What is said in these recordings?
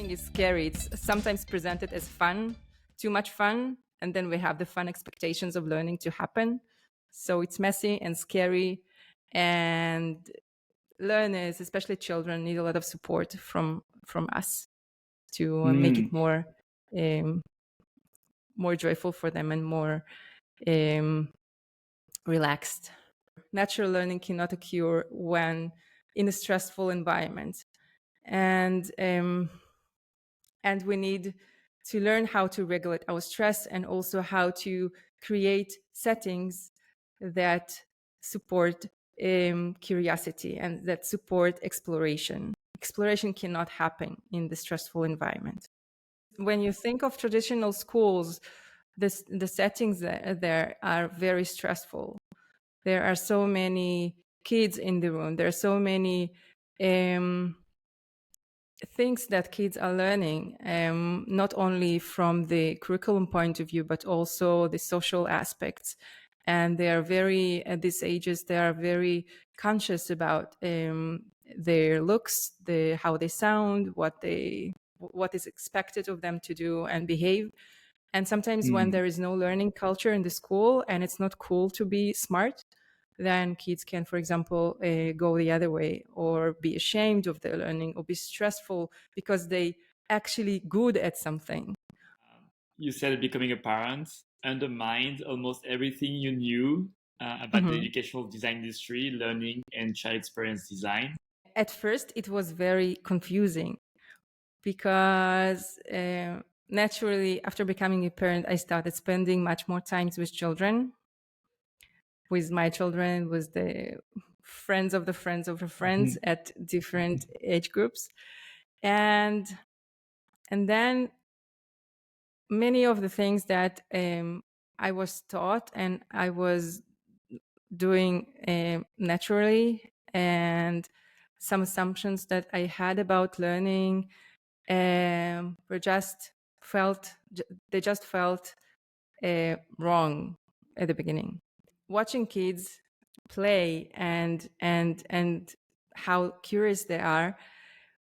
learning is scary. It's sometimes presented as fun, too much fun, and then we have the fun expectations of learning to happen. So it's messy and scary, and learners, especially children, need a lot of support from us to make it more joyful for them and more relaxed. Natural learning cannot occur when in a stressful environment, and we need to learn how to regulate our stress and also how to create settings that support curiosity and that support exploration. Exploration cannot happen in the stressful environment. When you think of traditional schools, the settings there are very stressful. There are so many kids in the room. There are so many things that kids are learning, not only from the curriculum point of view, but also the social aspects. And they are very, at these ages, they are very conscious about their looks, how they sound, what is expected of them to do and behave. And sometimes when there is no learning culture in the school and it's not cool to be smart, then kids can, for example, go the other way or be ashamed of their learning or be stressful because they actually good at something. You said becoming a parent undermined almost everything you knew about the educational design industry, learning, and child experience design. At first, it was very confusing because naturally, after becoming a parent, I started spending much more time with children, with my children, with the friends of the friends of the friends at different age groups. And then many of the things that I was taught and I was doing naturally, and some assumptions that I had about learning just felt wrong at the beginning. Watching kids play and how curious they are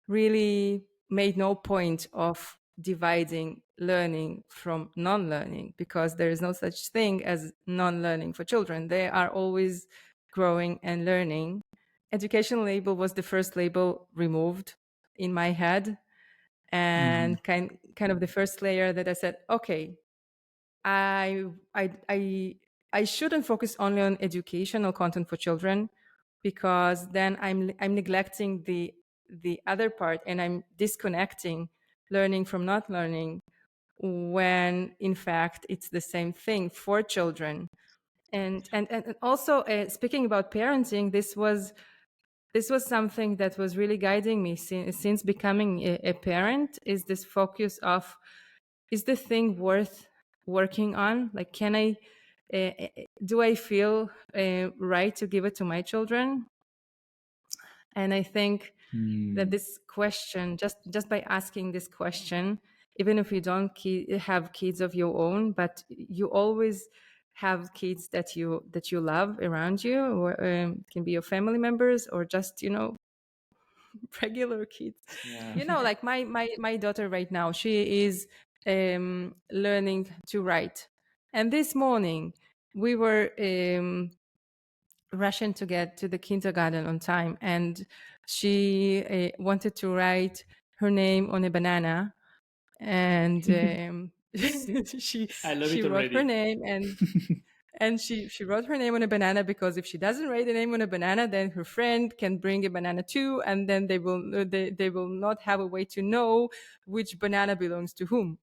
really made no point of dividing learning from non-learning, because there is no such thing as non-learning for children. They are always growing and learning. Education label was the first label removed in my head, and kind of the first layer that I said, okay, I shouldn't focus only on educational content for children, because then I'm neglecting the other part, and I'm disconnecting learning from not learning, when in fact it's the same thing for children. And also speaking about parenting, this was something that was really guiding me since becoming a parent, is this focus of, is the thing worth working on? Like, can I do I feel right to give it to my children? And I think that this question, just by asking this question, even if you don't have kids of your own, but you always have kids that you love around you, or it can be your family members, or just regular kids. Like my daughter right now, she is learning to write, and this morning we were rushing to get to the kindergarten on time, and she wanted to write her name on a banana, and she wrote her name, and she wrote her name on a banana, because if she doesn't write the name on a banana, then her friend can bring a banana too, and then they will not have a way to know which banana belongs to whom.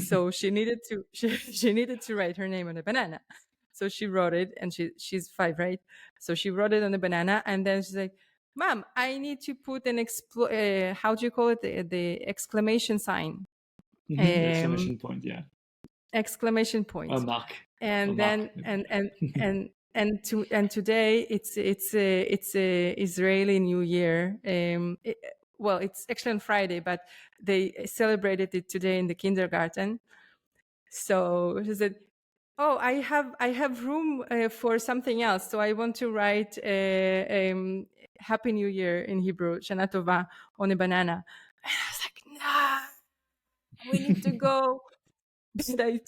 So she needed to write her name on a banana. So she wrote it, and she's 5, right? So she wrote it on the banana, and then she's like, "Mom, I need to put an how do you call it? The exclamation sign." Exclamation point, yeah. Exclamation point. A mark. And a then mark. and today it's a Israeli New Year. Well, it's actually on Friday, but they celebrated it today in the kindergarten. So she said, "Oh, I have room for something else. So I want to write Happy New Year in Hebrew, Shana Tova, on a banana." And I was like, we need to go. And I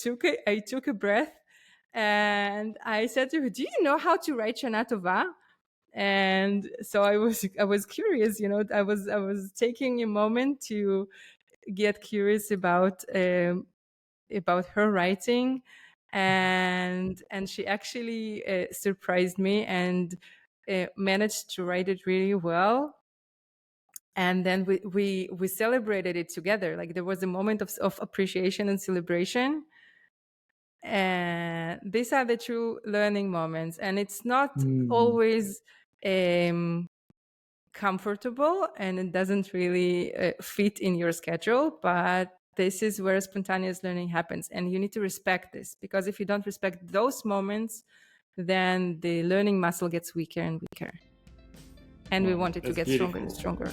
took a breath, and I said to her, do you know how to write Shana Tova? And so I was curious, I was taking a moment to get curious about her writing, and she actually surprised me and managed to write it really well. And then we celebrated it together. Like there was a moment of appreciation and celebration. And these are the true learning moments, and it's not always comfortable, and it doesn't really fit in your schedule, but this is where spontaneous learning happens, and you need to respect this, because if you don't respect those moments, then the learning muscle gets weaker and weaker, and we want it to get stronger and stronger.